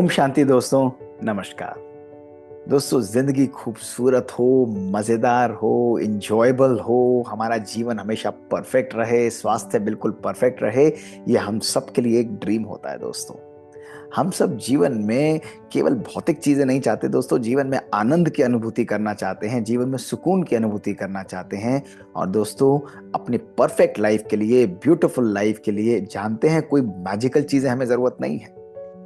ओम शांति दोस्तों। नमस्कार दोस्तों। जिंदगी खूबसूरत हो, मजेदार हो, इंजॉयबल हो, हमारा जीवन हमेशा परफेक्ट रहे, स्वास्थ्य बिल्कुल परफेक्ट रहे, ये हम सब के लिए एक ड्रीम होता है दोस्तों। हम सब जीवन में केवल भौतिक चीजें नहीं चाहते दोस्तों, जीवन में आनंद की अनुभूति करना चाहते हैं, जीवन में सुकून की अनुभूति करना चाहते हैं। और दोस्तों, अपनी परफेक्ट लाइफ के लिए, ब्यूटीफुल लाइफ के लिए जानते हैं कोई मैजिकल चीजें हमें जरूरत नहीं है।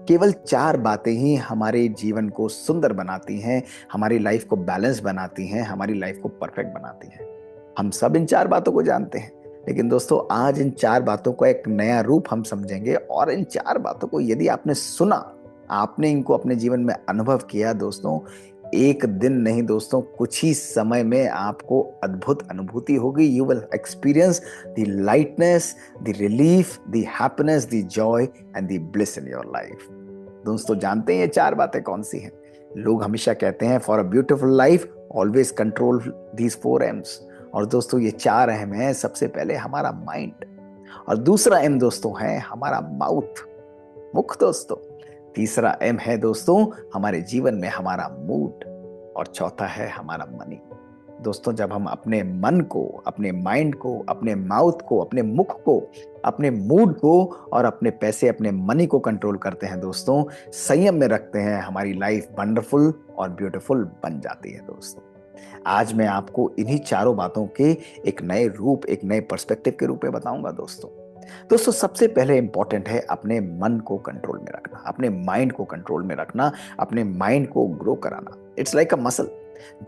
केवल चार बातें ही हमारे जीवन को सुंदर बनाती हैं, हमारी लाइफ को बैलेंस बनाती हैं, हमारी लाइफ को परफेक्ट बनाती हैं। हम सब इन चार बातों को जानते हैं, लेकिन दोस्तों आज इन चार बातों का एक नया रूप हम समझेंगे। और इन चार बातों को यदि आपने सुना, आपने इनको अपने जीवन में अनुभव किया दोस्तों, एक दिन नहीं दोस्तों, कुछ ही समय में आपको अद्भुत अनुभूति होगी। You will experience the lightness, the relief, the happiness, the Joy and the bliss in your life. दोस्तों जानते हैं ये चार बातें कौन सी हैं? लोग हमेशा कहते हैं for a beautiful life always control these 4 M's। और दोस्तों ये 4 M है। सबसे पहले हमारा माइंड, और दूसरा M दोस्तों है हमारा माउथ, मुख दोस्तों। तीसरा M है दोस्तों हमारे जीवन में हमारा मूड, और चौथा है हमारा मनी। दोस्तों जब हम अपने मन को, अपने माइंड को, अपने माउथ को, अपने मुख को, अपने मूड को और अपने पैसे, अपने मनी को कंट्रोल करते हैं दोस्तों, संयम में रखते हैं, हमारी लाइफ वंडरफुल और ब्यूटीफुल बन जाती है दोस्तों। आज मैं आपको इन्हीं चारों बातों के एक नए रूप, एक नए पर्सपेक्टिव के रूप में बताऊंगा दोस्तों। दोस्तों सबसे पहले इंपॉर्टेंट है अपने मन को कंट्रोल में रखना, अपने माइंड को कंट्रोल में रखना, अपने माइंड को ग्रो कराना। It's like a muscle.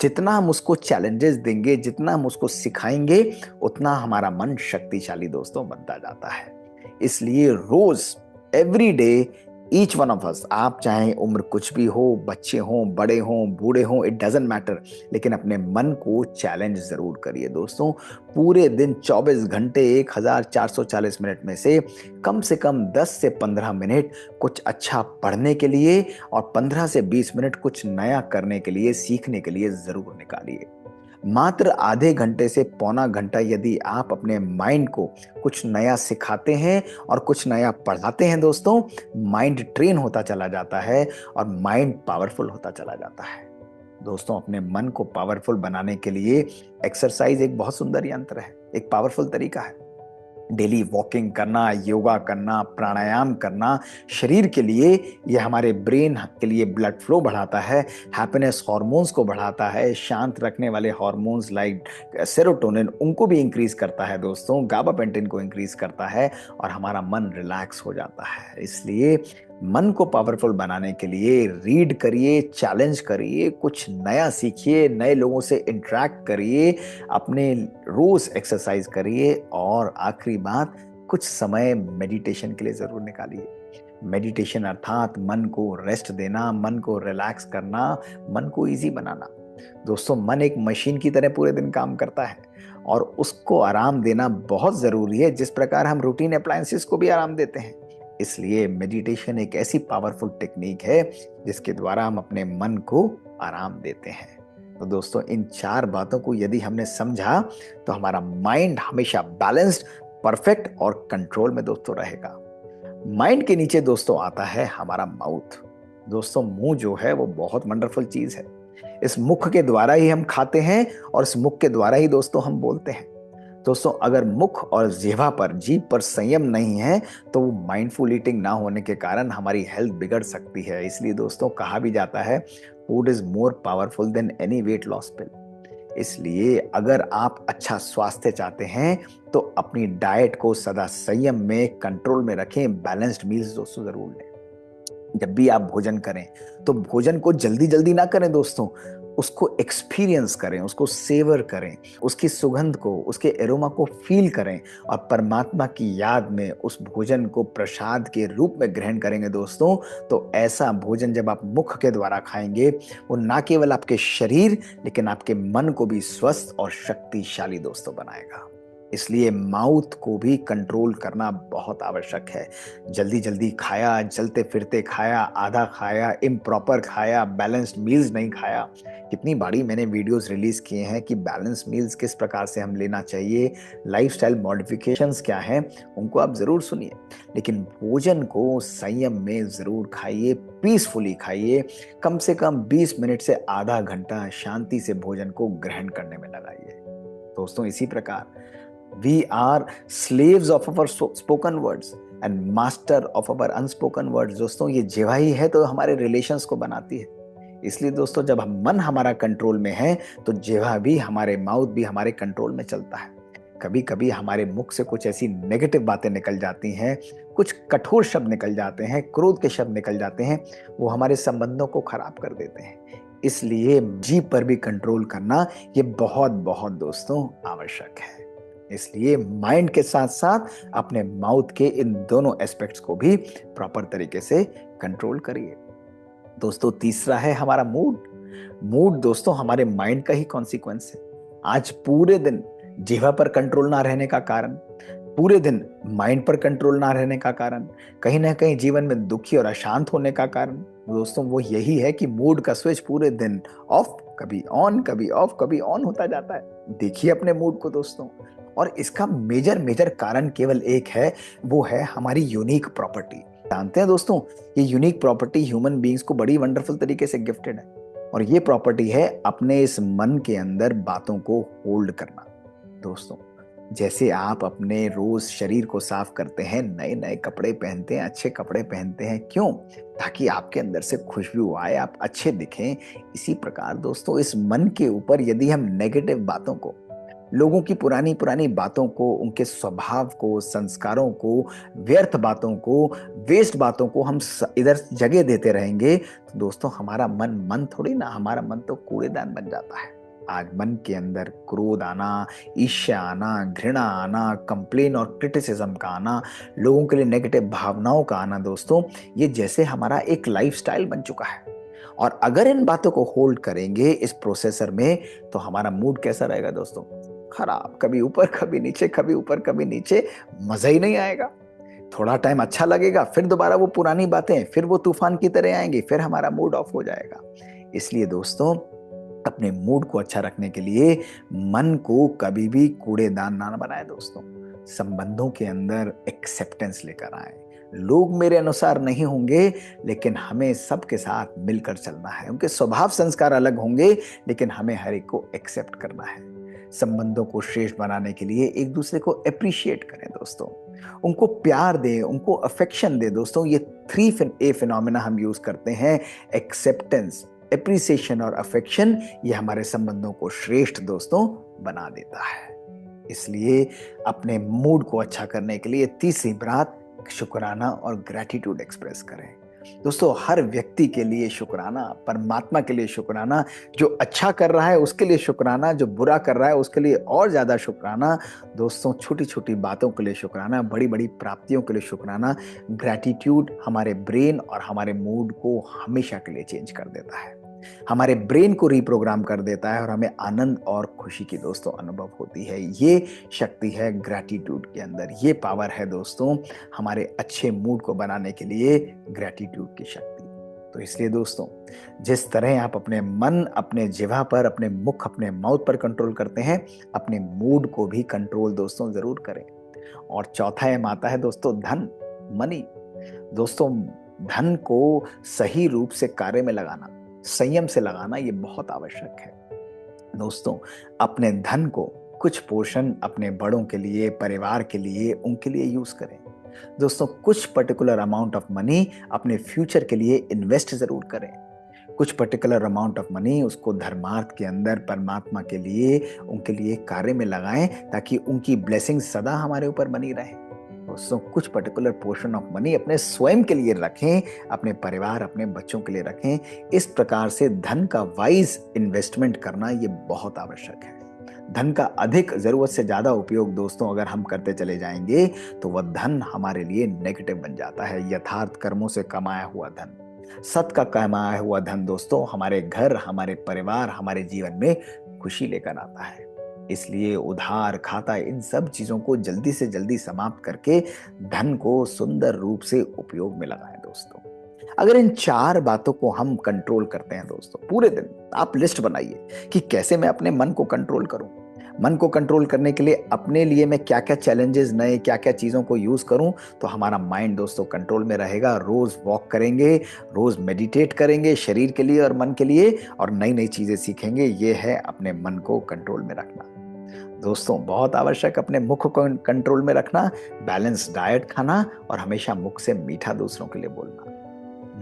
जितना हम उसको चैलेंजेस देंगे, जितना हम उसको सिखाएंगे, उतना हमारा मन शक्तिशाली दोस्तों बनता जाता है। इसलिए रोज, every day, each one of us, आप चाहे उम्र कुछ भी हो, बच्चे हों, बड़े हों, बूढ़े हों, इट डजंट मैटर, लेकिन अपने मन को चैलेंज जरूर करिए दोस्तों। पूरे दिन 24 घंटे 1440 मिनट में से कम 10 से 15 मिनट कुछ अच्छा पढ़ने के लिए और 15 से 20 मिनट कुछ नया करने के लिए, सीखने के लिए जरूर निकालिए। मात्र आधे घंटे से पौना घंटा यदि आप अपने माइंड को कुछ नया सिखाते हैं और कुछ नया पढ़ाते हैं दोस्तों, माइंड ट्रेन होता चला जाता है और माइंड पावरफुल होता चला जाता है। दोस्तों अपने मन को पावरफुल बनाने के लिए एक्सरसाइज एक बहुत सुंदर यंत्र है, एक पावरफुल तरीका है। डेली वॉकिंग करना, योगा करना, प्राणायाम करना शरीर के लिए, यह हमारे ब्रेन के लिए ब्लड फ्लो बढ़ाता है, हैप्पीनेस हार्मोन्स को बढ़ाता है, शांत रखने वाले हार्मोन्स लाइक सेरोटोनिन उनको भी इंक्रीज करता है दोस्तों, गाबापेंटिन को इंक्रीज करता है और हमारा मन रिलैक्स हो जाता है। इसलिए मन को पावरफुल बनाने के लिए रीड करिए, चैलेंज करिए, कुछ नया सीखिए, नए लोगों से इंटरेक्ट करिए, अपने रोज एक्सरसाइज करिए और आखिरी बात, कुछ समय मेडिटेशन के लिए जरूर निकालिए। मेडिटेशन अर्थात मन को रेस्ट देना, मन को रिलैक्स करना, मन को इजी बनाना। दोस्तों मन एक मशीन की तरह पूरे दिन काम करता है और उसको आराम देना बहुत जरूरी है, जिस प्रकार हम रूटीन अप्लायंसेस को भी आराम देते हैं। इसलिए मेडिटेशन एक ऐसी पावरफुल टेक्निक है जिसके द्वारा हम अपने मन को आराम देते हैं। तो दोस्तों इन चार बातों को यदि हमने समझा तो हमारा माइंड हमेशा बैलेंस्ड, परफेक्ट और कंट्रोल में दोस्तों रहेगा। माइंड के नीचे दोस्तों आता है हमारा माउथ। दोस्तों मुंह जो है वो बहुत वंडरफुल चीज है। इस मुख के द्वारा ही हम खाते हैं और इस मुख के द्वारा ही दोस्तों हम बोलते हैं। दोस्तों अगर मुख और जिह्वा पर, जीभ पर संयम नहीं है तो वो माइंडफुल ईटिंग ना होने के कारण हमारी हेल्थ बिगड़ सकती है। इसलिए दोस्तों कहा भी जाता है food is more powerful than any weight loss pill. इसलिए अगर आप अच्छा स्वास्थ्य चाहते हैं तो अपनी डाइट को सदा संयम में, कंट्रोल में रखें। बैलेंस्ड मील्स दोस्तों जरूर लें। जब भी आप भोजन करें तो भोजन को जल्दी जल्दी ना करें दोस्तों, उसको एक्सपीरियंस करें, उसको सेवर करें, उसकी सुगंध को, उसके एरोमा को फील करें और परमात्मा की याद में उस भोजन को प्रसाद के रूप में ग्रहण करेंगे दोस्तों। तो ऐसा भोजन जब आप मुख के द्वारा खाएंगे, वो ना केवल आपके शरीर लेकिन आपके मन को भी स्वस्थ और शक्तिशाली दोस्तों बनाएगा। इसलिए माउथ को भी कंट्रोल करना बहुत आवश्यक है। जल्दी जल्दी खाया, चलते फिरते खाया, आधा खाया, इम्प्रॉपर खाया, बैलेंस्ड मील्स नहीं खाया। कितनी बारी मैंने वीडियोस रिलीज किए हैं कि बैलेंस मील्स किस प्रकार से हम लेना चाहिए, लाइफस्टाइल मॉडिफिकेशंस क्या हैं, उनको आप जरूर सुनिए। लेकिन भोजन को संयम में जरूर खाइए, पीसफुली खाइए। कम से कम 20 मिनट से आधा घंटा शांति से भोजन को ग्रहण करने में लगाइए। दोस्तों, इसी प्रकार we are slaves of our spoken words and master of our unspoken words। दोस्तों, ये जिह्वा ही है तो हमारे रिलेशंस को बनाती है। इसलिए दोस्तों, जब हम मन हमारा कंट्रोल में है तो जिह्वा भी, हमारे माउथ भी हमारे कंट्रोल में चलता है। कभी कभी हमारे मुख से कुछ ऐसी नेगेटिव बातें निकल जाती हैं, कुछ कठोर शब्द निकल जाते हैं, क्रोध के शब्द निकल जाते हैं, वो हमारे संबंधों को खराब कर देते हैं। इसलिए जीभ पर भी कंट्रोल करना ये बहुत बहुत दोस्तों आवश्यक है। इसलिए माइंड के साथ साथ अपने माउथ के इन दोनों एस्पेक्ट्स को भी प्रॉपर तरीके से कंट्रोल करिए। दोस्तों, तीसरा है हमारा मूड। मूड दोस्तों हमारे माइंड का ही कॉन्सिक्वेंस है। आज पूरे दिन जिह्वा पर कंट्रोल ना रहने का कारण, पूरे दिन माइंड पर कंट्रोल ना रहने का कारण, कहीं ना कहीं जीवन में दुखी और अशांत होने का कारण दोस्तों वो यही है कि मूड का स्विच पूरे दिन ऑफ, कभी ऑन, कभी ऑफ, कभी ऑन होता जाता है। देखिए अपने मूड को दोस्तों। और इसका मेजर मेजर कारण केवल एक है, वो है हमारी यूनिक प्रॉपर्टी। जानते हैं दोस्तों, ये यूनिक प्रॉपर्टी ह्यूमन बीइंग्स को बड़ी वंडरफुल तरीके से गिफ्टेड है। और ये प्रॉपर्टी है अपने इस मन के अंदर बातों को होल्ड करना। दोस्तों, जैसे आप अपने रोज शरीर को साफ करते हैं, नए नए कपड़े पहनते हैं, अच्छे कपड़े पहनते हैं, क्यों? ताकि आपके अंदर से खुशबू आए, आप अच्छे दिखें। इसी प्रकार दोस्तों, इस मन के ऊपर यदि हम नेगेटिव बातों को, लोगों की पुरानी पुरानी बातों को, उनके स्वभाव को, संस्कारों को, व्यर्थ बातों को, वेस्ट बातों को हम इधर जगह देते रहेंगे तो दोस्तों हमारा मन थोड़ी ना, हमारा मन तो कूड़ेदान बन जाता है। आज मन के अंदर क्रोध आना, ईर्ष्या आना, घृणा आना, कंप्लेन और क्रिटिसिज्म का आना, लोगों के लिए नेगेटिव भावनाओं का आना दोस्तों, ये जैसे हमारा एक लाइफस्टाइल बन चुका है। और अगर इन बातों को होल्ड करेंगे इस प्रोसेसर में तो हमारा मूड कैसा रहेगा दोस्तों? खराब, कभी ऊपर कभी नीचे, कभी ऊपर कभी नीचे, मजा ही नहीं आएगा। थोड़ा टाइम अच्छा लगेगा, फिर दोबारा वो पुरानी बातें, फिर वो तूफान की तरह आएंगी, फिर हमारा मूड ऑफ हो जाएगा। इसलिए दोस्तों, अपने मूड को अच्छा रखने के लिए मन को कभी भी कूड़ेदान ना बनाए दोस्तों। संबंधों के अंदर एक्सेप्टेंस लेकर आए। लोग मेरे अनुसार नहीं होंगे, लेकिन हमें सबके साथ मिलकर चलना है। उनके स्वभाव संस्कार अलग होंगे, लेकिन हमें हर एक को एक्सेप्ट करना है। संबंधों को श्रेष्ठ बनाने के लिए एक दूसरे को अप्रिशिएट करें दोस्तों, उनको प्यार दें, उनको अफेक्शन दें दोस्तों। ये 3A फिनोमेना हम यूज करते हैं, एक्सेप्टेंस, एप्रिसिएशन और अफेक्शन। ये हमारे संबंधों को श्रेष्ठ दोस्तों बना देता है। इसलिए अपने मूड को अच्छा करने के लिए तीसरी बात, शुक्राना और ग्रैटिट्यूड एक्सप्रेस करें दोस्तों। हर व्यक्ति के लिए शुक्राना, परमात्मा के लिए शुक्राना, जो अच्छा कर रहा है उसके लिए शुक्राना, जो बुरा कर रहा है उसके लिए और ज्यादा शुक्राना दोस्तों। छोटी छोटी बातों के लिए शुक्राना, बड़ी बड़ी प्राप्तियों के लिए शुक्राना। ग्रैटिट्यूड हमारे ब्रेन और हमारे मूड को हमेशा के लिए चेंज कर देता है, हमारे ब्रेन को रिप्रोग्राम कर देता है और हमें आनंद और खुशी की दोस्तों अनुभव होती है। ये शक्ति है ग्रैटिट्यूड के अंदर, ये पावर है दोस्तों हमारे अच्छे मूड को बनाने के लिए, ग्रैटिट्यूड की शक्ति। तो इसलिए दोस्तों, जिस तरह आप अपने मन, अपने जिह्वा पर, अपने मुख, अपने माउथ पर कंट्रोल करते हैं, अपने मूड को भी कंट्रोल दोस्तों जरूर करें। और चौथा एम आता है दोस्तों धन, मनी। दोस्तों, धन को सही रूप से कार्य में लगाना, संयम से लगाना, ये बहुत आवश्यक है दोस्तों। अपने धन को कुछ पोर्शन अपने बड़ों के लिए, परिवार के लिए, उनके लिए यूज करें दोस्तों। कुछ पर्टिकुलर अमाउंट ऑफ मनी अपने फ्यूचर के लिए इन्वेस्ट जरूर करें। कुछ पर्टिकुलर अमाउंट ऑफ मनी उसको धर्मार्थ के अंदर, परमात्मा के लिए, उनके लिए कार्य में लगाएं, ताकि उनकी ब्लेसिंग सदा हमारे ऊपर बनी रहे दोस्तों। कुछ पर्टिकुलर पोर्शन ऑफ मनी अपने स्वयं के लिए रखें, अपने परिवार, अपने बच्चों के लिए रखें। इस प्रकार से धन का वाइज इन्वेस्टमेंट करना ये बहुत आवश्यक है। धन का अधिक, जरूरत से ज्यादा उपयोग दोस्तों अगर हम करते चले जाएंगे तो वह धन हमारे लिए नेगेटिव बन जाता है। यथार्थ कर्मों से कमाया हुआ धन, सत का कमाया हुआ धन दोस्तों हमारे घर, हमारे परिवार, हमारे जीवन में खुशी लेकर आता है। इसलिए उधार खाता इन सब चीजों को जल्दी से जल्दी समाप्त करके धन को सुंदर रूप से उपयोग में लगाएं दोस्तों। अगर इन 4 बातों को हम कंट्रोल करते हैं दोस्तों, पूरे दिन आप लिस्ट बनाइए कि कैसे मैं अपने मन को कंट्रोल करूं। मन को कंट्रोल करने के लिए अपने लिए मैं क्या क्या चैलेंजेस, नए क्या क्या चीज़ों को यूज़ करूं, तो हमारा माइंड दोस्तों कंट्रोल में रहेगा। रोज़ वॉक करेंगे, रोज़ मेडिटेट करेंगे शरीर के लिए और मन के लिए, और नई नई चीज़ें सीखेंगे। ये है अपने मन को कंट्रोल में रखना दोस्तों। बहुत आवश्यक अपने मुख को कंट्रोल में रखना, बैलेंस डाइट खाना और हमेशा मुख से मीठा दूसरों के लिए बोलना।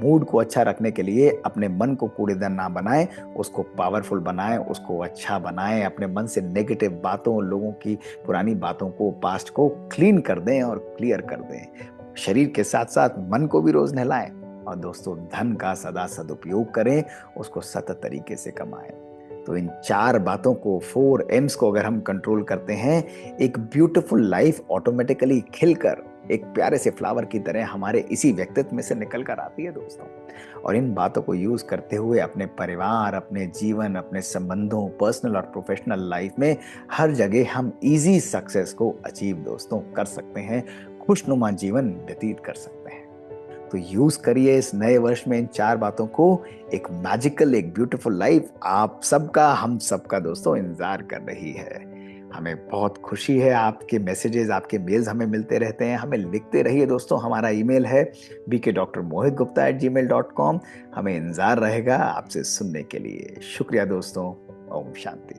मूड को अच्छा रखने के लिए अपने मन को कूड़ेदान ना बनाएं, उसको पावरफुल बनाएं, उसको अच्छा बनाएं। अपने मन से नेगेटिव बातों, लोगों की पुरानी बातों को, पास्ट को क्लीन कर दें और क्लियर कर दें। शरीर के साथ साथ मन को भी रोज नहलाएं। और दोस्तों धन का सदा सदुपयोग करें, उसको सत तरीके से कमाएं। तो इन 4 बातों को, 4 M's को अगर हम कंट्रोल करते हैं, एक ब्यूटीफुल लाइफ ऑटोमेटिकली खिलकर एक प्यारे से फ्लावर की तरह हमारे इसी व्यक्तित्व में से निकल कर आती है दोस्तों। और इन बातों को यूज करते हुए अपने परिवार, अपने जीवन, अपने संबंधों, पर्सनल और प्रोफेशनल लाइफ में हर जगह हम इजी सक्सेस को अचीव दोस्तों कर सकते हैं, खुशनुमा जीवन व्यतीत कर सकते हैं। तो यूज करिए इस नए वर्ष में इन 4 बातों को। एक मैजिकल, एक ब्यूटीफुल लाइफ आप सबका, हम सबका दोस्तों इंतजार कर रही है। हमें बहुत खुशी है, आपके मैसेजेस, आपके मेल्स हमें मिलते रहते हैं। हमें लिखते रहिए दोस्तों। हमारा ईमेल है bkdrmohitgupta@gmail.com। हमें इंतजार रहेगा आपसे सुनने के लिए। शुक्रिया दोस्तों। ओम शांति।